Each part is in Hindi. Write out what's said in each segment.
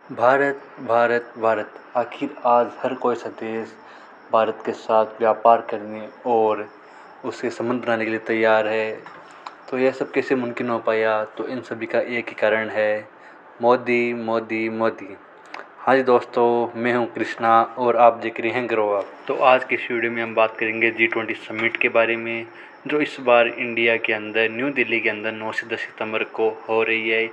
भारत भारत भारत आखिर आज हर कोई सा देश भारत के साथ व्यापार करने और उससे संबंध बनाने के लिए तैयार है। तो यह सब कैसे मुमकिन हो पाया? तो इन सभी का एक ही कारण है, मोदी मोदी मोदी। हाँ जी दोस्तों, मैं हूँ कृष्णा और आप देख रहे हैं ग्रो अप। तो आज की इस वीडियो में हम बात करेंगे G20 समिट के बारे में, जो इस बार इंडिया के अंदर न्यू दिल्ली के अंदर 9 से 10 सितंबर को हो रही है,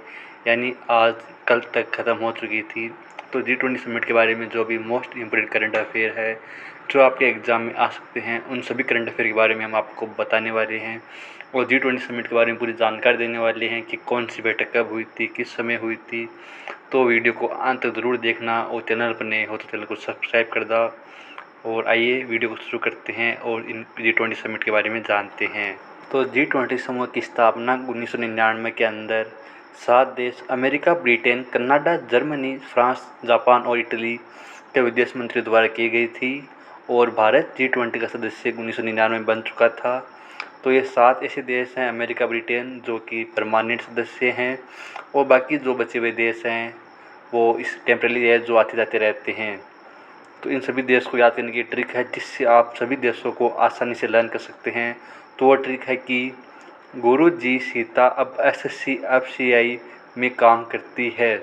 यानी आज कल तक ख़त्म हो चुकी थी। तो G20 समिट के बारे में जो भी मोस्ट इम्पोर्टेंट करंट अफेयर है जो आपके एग्ज़ाम में आ सकते हैं, उन सभी करंट अफेयर के बारे में हम आपको बताने वाले हैं और G20 समिट के बारे में पूरी जानकारी देने वाले हैं कि कौन सी बैठक कब हुई थी, किस समय हुई थी। तो वीडियो को अंत तक ज़रूर देखना और चैनल पर नए हो तो चैनल को सब्सक्राइब कर दो। और आइए वीडियो को शुरू करते हैं और इन G20 समिट के बारे में जानते हैं। तो G20 समूह की स्थापना 1999 के अंदर 7 देश America, Britain, Canada, Germany, France, Japan और इटली के विदेश मंत्रियों द्वारा की गई थी और भारत G20 का सदस्य 1999 में बन चुका था। तो ये 7 ऐसे देश हैं, अमेरिका, ब्रिटेन, जो कि परमानेंट सदस्य हैं और बाकी जो बचे हुए देश हैं वो इस टेम्परेरी है, जो आते जाते रहते हैं। तो इन सभी देश को याद करने की ट्रिक है जिससे आप सभी देशों को आसानी से लर्न कर सकते हैं। तो वो ट्रिक है कि गुरु जी सीता अब SSC FCI में काम करती है।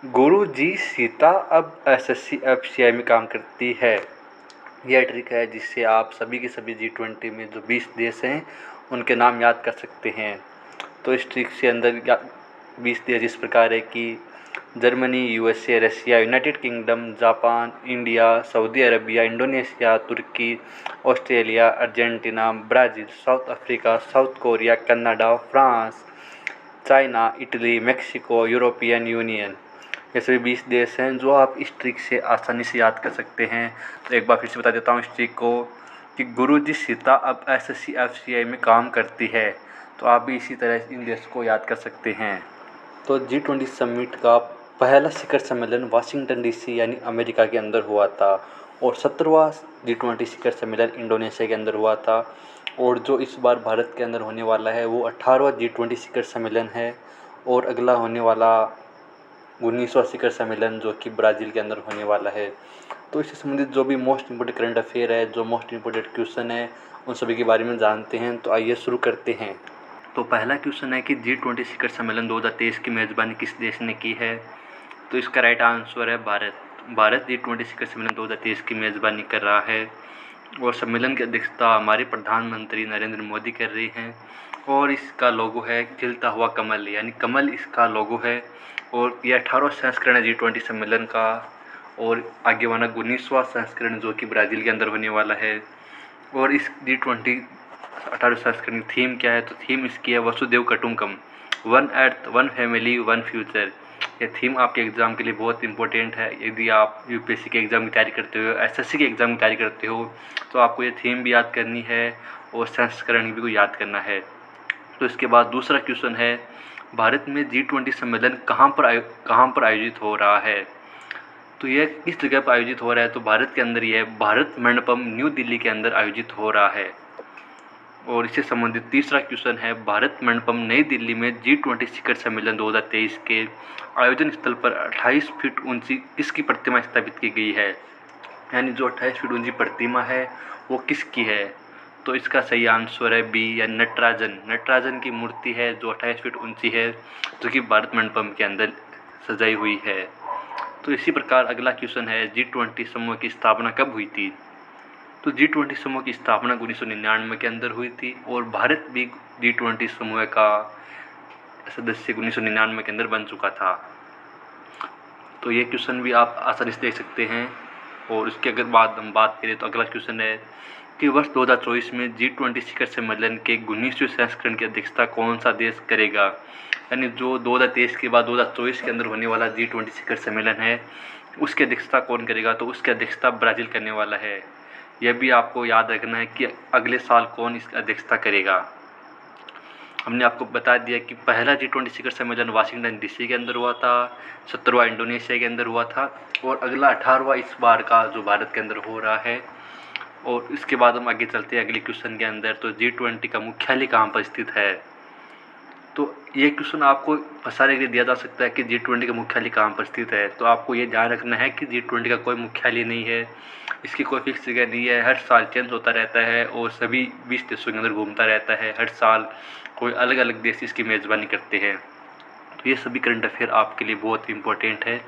गुरु जी सीता अब SSC FCI में काम करती है। यह ट्रिक है जिससे आप सभी के सभी G20 में जो 20 देश हैं उनके नाम याद कर सकते हैं। तो इस ट्रिक से अंदर 20 देश इस प्रकार है कि Germany, USA, Russia, United Kingdom, Japan, India, Saudi Arabia, Indonesia, तुर्की, Australia, Argentina, Brazil, South Africa, South Korea, Canada, France, China, Italy, Mexico, European Union. ये सभी 20 देश हैं जो आप इस ट्रिक से आसानी से याद कर सकते हैं। तो एक बार फिर से बता देता हूँ इस ट्रिक को कि गुरु जी सीता अब SSC FCI में काम करती है। तो आप भी इसी तरह इन देशों को याद कर सकते हैं। तो G20 समिट का पहला शिखर सम्मेलन वाशिंगटन DC यानी अमेरिका के अंदर हुआ था और 17वां G20 शिखर सम्मेलन इंडोनेशिया के अंदर हुआ था। और जो इस बार भारत के अंदर होने वाला है वो 18वां G20 शिखर सम्मेलन है और अगला होने वाला 19वां शिखर सम्मेलन जो कि ब्राज़ील के अंदर होने वाला है। तो इससे संबंधित जो भी मोस्ट इम्पोर्टेंट करंट अफेयर है, जो मोस्ट इम्पोर्टेंट क्वेश्चन है, उन सभी के बारे में जानते हैं। तो आइए शुरू करते हैं। तो पहला क्वेश्चन है कि G20 शिखर सम्मेलन 2023 की मेज़बानी किस देश ने की है? तो इसका राइट आंसर है भारत। भारत G20 शिखर सम्मेलन 2023 की मेज़बानी कर रहा है और सम्मेलन की अध्यक्षता हमारे प्रधानमंत्री नरेंद्र मोदी कर रहे हैं और इसका लोगो है खिलता हुआ कमल, यानी कमल इसका लोगो है। और यह 18वां संस्करण है G20 सम्मेलन का और आगे वाला 19वां संस्करण जो कि ब्राज़ील के अंदर होने वाला है। और इस G20 18वें संस्करण की थीम क्या है? तो थीम इसकी है वसुदेव कुटुंबकम, one earth, one family, one future. ये थीम आपके एग्ज़ाम के लिए बहुत इंपॉर्टेंट है। यदि आप UPSC के एग्ज़ाम की तैयारी करते हो, SSC के एग्ज़ाम की तैयारी करते हो, तो आपको ये थीम भी याद करनी है और संस्करण भी याद करना है। तो इसके बाद दूसरा क्वेश्चन है, भारत में G20 सम्मेलन कहाँ पर आयोजित हो रहा है? तो यह किस जगह पर आयोजित हो रहा है? तो भारत के अंदर यह भारत मंडपम न्यू दिल्ली के अंदर आयोजित हो रहा है। और इससे संबंधित तीसरा क्वेश्चन है, भारत मंडपम नई दिल्ली में G20 शिखर सम्मेलन 2023 के आयोजन स्थल पर 28 फीट ऊंची किसकी प्रतिमा स्थापित की गई है? यानी जो 28 फीट ऊंची प्रतिमा है वो किसकी है? तो इसका सही आंसर है बी, या नटराजन की मूर्ति है जो 28 फीट ऊंची है, जो कि भारत मंडपम के अंदर सजाई हुई है। तो इसी प्रकार अगला क्वेश्चन है, G20 समूह की स्थापना कब हुई थी? तो G20 समूह की स्थापना 1999 के अंदर हुई थी और भारत भी G20 समूह का सदस्य 1999 के अंदर बन चुका था। तो ये क्वेश्चन भी आप आसानी से देख सकते हैं। और उसके अगर बाद हम बात करें तो अगला क्वेश्चन है कि वर्ष 2024 में G20 शिखर सम्मेलन के 19वें संस्करण की अध्यक्षता कौन सा देश करेगा? यानी जो 2023 के बाद 2024 के अंदर होने वाला G20 शिखर सम्मेलन है उसकी अध्यक्षता कौन करेगा? तो उसकी अध्यक्षता ब्राज़ील करने वाला है। यह भी आपको याद रखना है कि अगले साल कौन इसकी अध्यक्षता करेगा। हमने आपको बता दिया कि पहला G20 शिखर सम्मेलन वाशिंगटन DC के अंदर हुआ था, 17वां इंडोनेशिया के अंदर हुआ था और अगला 18वां इस बार का जो भारत के अंदर हो रहा है। और इसके बाद हम आगे चलते हैं अगले क्वेश्चन के अंदर। तो G20 का मुख्यालय कहाँ पर स्थित है? तो ये क्वेश्चन आपको फंसाने के लिए दिया जा सकता है कि G20 का मुख्यालय कहाँ पर स्थित है। तो आपको ये ध्यान रखना है कि G20 का कोई मुख्यालय नहीं है, इसकी कोई फिक्स जगह नहीं है, हर साल चेंज होता रहता है और सभी 20 देशों के अंदर घूमता रहता है। हर साल कोई अलग अलग देश इसकी मेज़बानी करते हैं। तो ये सभी करंट अफेयर आपके लिए बहुत इंपॉर्टेंट है,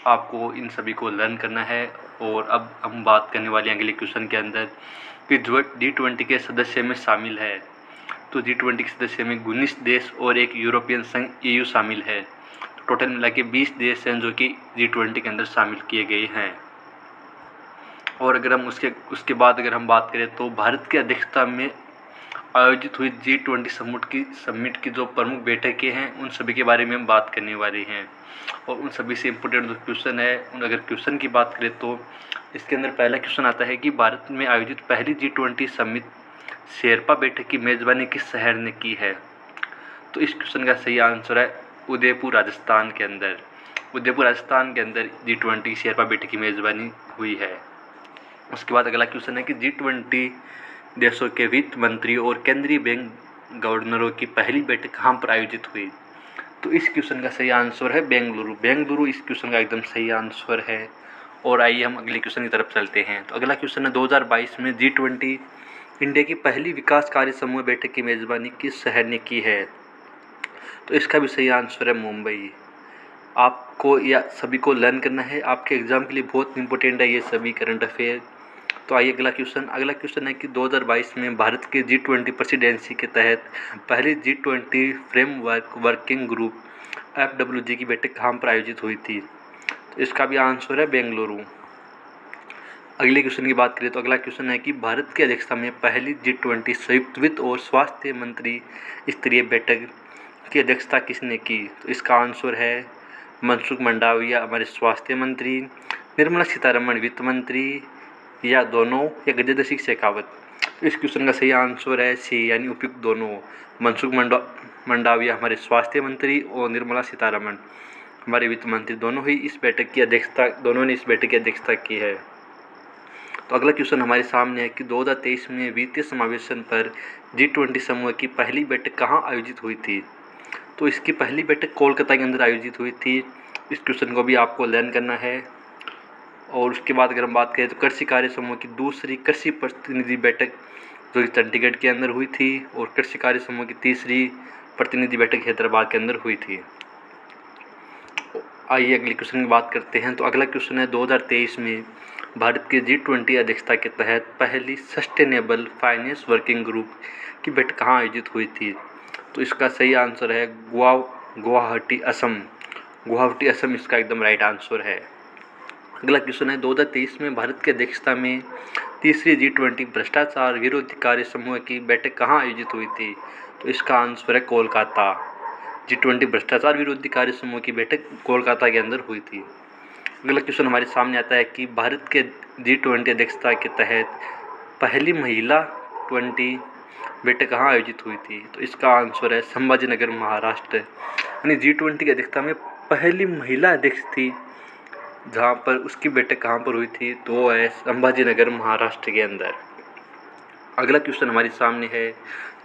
आपको इन सभी को लर्न करना है। और अब हम बात करने वाले हैं अगले क्वेश्चन के अंदर कि जो G20 के सदस्य में शामिल है। तो G20 के सदस्य में 19 देश और एक यूरोपियन संघ EU शामिल है। टोटल मिला के 20 देश हैं जो कि G20 के अंदर शामिल किए गए हैं। और अगर हम उसके बाद अगर हम बात करें तो भारत की अध्यक्षता में आयोजित हुई G20 समिट की जो प्रमुख बैठकें हैं उन सभी के बारे में हम बात करने वाले हैं। और उन सभी से इम्पोर्टेंट जो क्वेश्चन है, अगर क्वेश्चन की बात करें तो इसके अंदर पहला क्वेश्चन आता है कि भारत में आयोजित पहली G20 समिट शेरपा बैठक की मेज़बानी किस शहर ने की है। तो इस क्वेश्चन का सही आंसर है उदयपुर राजस्थान के अंदर। उदयपुर राजस्थान के अंदर G20 शेरपा बैठक की मेज़बानी हुई है। उसके बाद अगला क्वेश्चन है कि G20 देशों के वित्त मंत्री और केंद्रीय बैंक गवर्नरों की पहली बैठक कहाँ पर आयोजित हुई। तो इस क्वेश्चन का सही आंसर है बेंगलुरु। बेंगलुरु इस क्वेश्चन का एकदम सही आंसर है। और आइए हम अगले क्वेश्चन की तरफ चलते हैं। तो अगला क्वेश्चन है 2022 में G20 इंडिया की पहली विकास कार्य समूह बैठक की मेज़बानी किस शहर ने की है। तो इसका भी सही आंसर है मुंबई। आपको या सभी को लर्न करना है, आपके एग्ज़ाम के लिए बहुत इंपॉर्टेंट है ये सभी करंट अफेयर। तो आइए अगला क्वेश्चन है कि 2022 में भारत के G20 प्रेसिडेंसी के तहत पहली G20 framework working group FWG की बैठक कहाँ पर आयोजित हुई थी। तो इसका भी आंसर है बेंगलुरु। अगले क्वेश्चन की बात करें तो अगला क्वेश्चन है कि भारत की अध्यक्षता में पहली G20 संयुक्त वित्त और स्वास्थ्य मंत्री स्तरीय बैठक की अध्यक्षता किसने की। तो इसका आंसर है मनसुख मंडाविया हमारे स्वास्थ्य मंत्री, निर्मला सीतारमण वित्त मंत्री, या दोनों, या गजेंद्र सिंह शेखावत। इस क्वेश्चन का सही आंसर है सी यानी उपयुक्त दोनों। मनसुख मंडाविया हमारे स्वास्थ्य मंत्री और निर्मला सीतारमण हमारे वित्त मंत्री दोनों ने इस बैठक की अध्यक्षता की है। तो अगला क्वेश्चन हमारे सामने है कि 2023 में वित्तीय समावेशन पर G20 समूह की पहली बैठक कहाँ आयोजित हुई थी। तो इसकी पहली बैठक कोलकाता के अंदर आयोजित हुई थी। इस क्वेश्चन को भी आपको लर्न करना है। और उसके बाद अगर हम बात करें तो कृषि कार्य समूह की दूसरी कृषि प्रतिनिधि बैठक जो कि चंडीगढ़ के अंदर हुई थी, और कृषि कार्य समूह की तीसरी प्रतिनिधि बैठक हैदराबाद के अंदर हुई थी। आइए अगले क्वेश्चन की बात करते हैं। तो अगला क्वेश्चन है 2023 में भारत के G20 अध्यक्षता के तहत पहली सस्टेनेबल फाइनेंस वर्किंग ग्रुप की बैठक कहाँ आयोजित हुई थी। तो इसका सही आंसर है गुवाहाटी असम इसका एकदम राइट आंसर है। अगला क्वेश्चन है 2023 में भारत की अध्यक्षता में तीसरी G20 भ्रष्टाचार विरोधी कार्य समूह की बैठक कहाँ आयोजित हुई थी। तो इसका आंसर है कोलकाता। G20 भ्रष्टाचार विरोधी कार्य समूह की बैठक कोलकाता के अंदर हुई थी। अगला क्वेश्चन हमारे सामने आता है कि भारत के G20 अध्यक्षता के तहत पहली महिला 20 बैठक कहाँ आयोजित हुई थी। तो इसका आंसर है संभाजीनगर महाराष्ट्र। यानी G20 की अध्यक्षता में पहली महिला अध्यक्ष थी जहाँ पर उसकी बैठक कहाँ पर हुई थी, तो वो है संभाजीनगर महाराष्ट्र के अंदर। अगला क्वेश्चन हमारे सामने है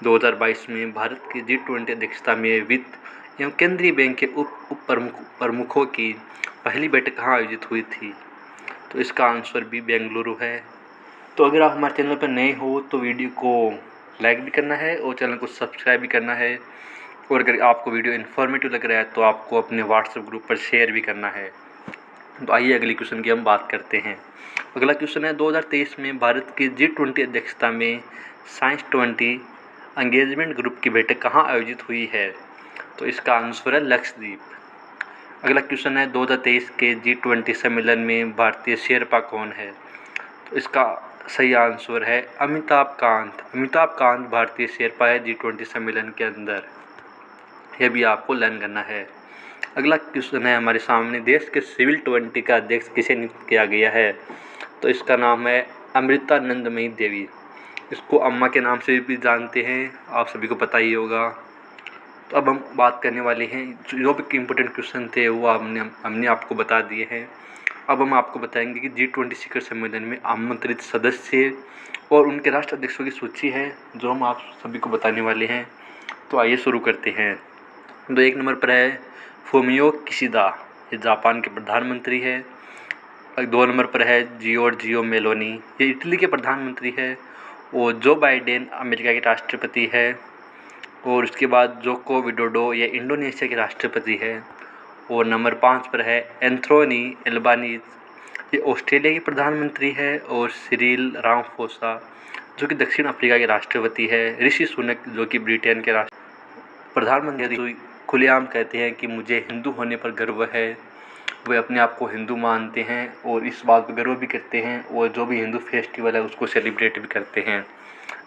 2022 में भारत की G20 अध्यक्षता में वित्त एवं केंद्रीय बैंक के उप प्रमुखों की पहली बैठक कहाँ आयोजित हुई थी। तो इसका आंसर भी बेंगलुरु है। तो अगर आप हमारे चैनल पर नए हो तो वीडियो को लाइक भी करना है और चैनल को सब्सक्राइब भी करना है। और अगर आपको वीडियो इन्फॉर्मेटिव लग रहा है तो आपको अपने व्हाट्सएप ग्रुप पर शेयर भी करना है। तो आइए अगले क्वेश्चन की हम बात करते हैं। अगला क्वेश्चन है 2023 में भारत की G20 अध्यक्षता में साइंस 20 एंगेजमेंट ग्रुप की बैठक कहाँ आयोजित हुई है। तो इसका आंसर है लक्षद्वीप। अगला क्वेश्चन है 2023 के G20 सम्मेलन में भारतीय शेरपा कौन है। तो इसका सही आंसर है अमिताभ कांत भारतीय शेरपा है G20 सम्मेलन के अंदर। यह भी आपको लर्न करना है। अगला क्वेश्चन है हमारे सामने, देश के सिविल 20 का अध्यक्ष किसे नियुक्त किया गया है। तो इसका नाम है अमृतानंदमयी देवी। इसको अम्मा के नाम से भी जानते हैं, आप सभी को पता ही होगा। तो अब हम बात करने वाले हैं, जो भी इम्पोर्टेंट क्वेश्चन थे वो हमने आपको बता दिए हैं। अब हम आपको बताएंगे कि G20 शिखर सम्मेलन में आमंत्रित सदस्य और उनके राष्ट्र अध्यक्षों की सूची है जो हम आप सभी को बताने वाले हैं। तो आइए शुरू करते हैं। तो 1 नंबर पर है फूमियो किशिदा, ये जापान के प्रधानमंत्री है। 2 नंबर पर है जियोर्जियो मेलोनी, ये इटली के प्रधानमंत्री है। और जो बाइडेन अमेरिका के राष्ट्रपति है। और उसके बाद जोको विडोडो, ये इंडोनेशिया के राष्ट्रपति है। और नंबर 5 पर है एंथोनी एल्बानीज, ये ऑस्ट्रेलिया के प्रधानमंत्री है। और सिरिल रामाफोसा, जो कि दक्षिण अफ्रीका के राष्ट्रपति है। ऋषि सुनक, जो कि ब्रिटेन के प्रधानमंत्री, खुलेआम कहते हैं कि मुझे हिंदू होने पर गर्व है। वे अपने आप को हिंदू मानते हैं और इस बात पर गर्व भी करते हैं, और जो भी हिंदू फेस्टिवल है उसको सेलिब्रेट भी करते हैं।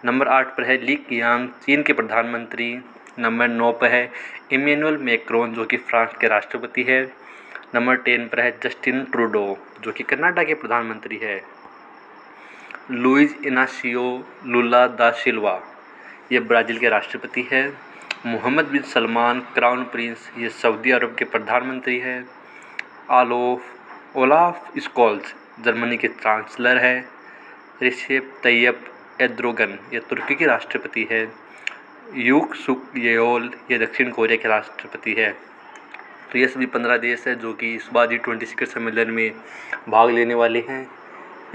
नंबर 8 पर है ली कियांग, चीन के प्रधानमंत्री। नंबर 9 पर है इमैनुअल मैक्रोन, जो कि फ्रांस के राष्ट्रपति है। नंबर 10 पर है जस्टिन ट्रूडो, जो कि कनाडा के प्रधानमंत्री है। लुइज इनासियो लुला दा सिल्वा, ये ब्राज़ील के राष्ट्रपति है। मोहम्मद बिन सलमान क्राउन प्रिंस, ये सऊदी अरब के प्रधानमंत्री है। ओलाफ स्कोल्स, जर्मनी के चांसलर है। रिसेप तैयब एर्दोगन, ये तुर्की के राष्ट्रपति है। यूक सुक येओल, ये दक्षिण कोरिया के राष्ट्रपति है। तो ये सभी 15 देश है जो कि इस बार G20 शिखर सम्मेलन में भाग लेने वाले हैं।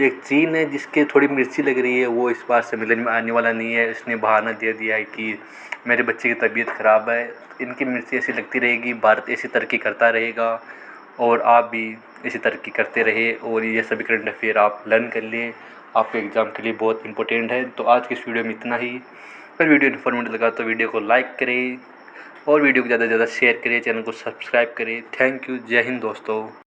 एक चीन है जिसके थोड़ी मिर्ची लग रही है, वो इस बार सम्मेलन में आने वाला नहीं है। इसने बहाना दे दिया है कि मेरे बच्चे की तबीयत ख़राब है। इनकी मिर्ची ऐसी लगती रहेगी, भारत ऐसी तरक्की करता रहेगा और आप भी ऐसी तरक्की करते रहे। और ये सभी करंट अफेयर आप लर्न कर लिए, आपके एग्ज़ाम के लिए बहुत इंपॉर्टेंट है। तो आज की इस वीडियो में इतना ही। अगर वीडियो इन्फॉर्मेटिव लगा तो वीडियो को लाइक करें और वीडियो को ज़्यादा से ज़्यादा शेयर करें, चैनल को सब्सक्राइब करें। Thank you. जय हिंद दोस्तों।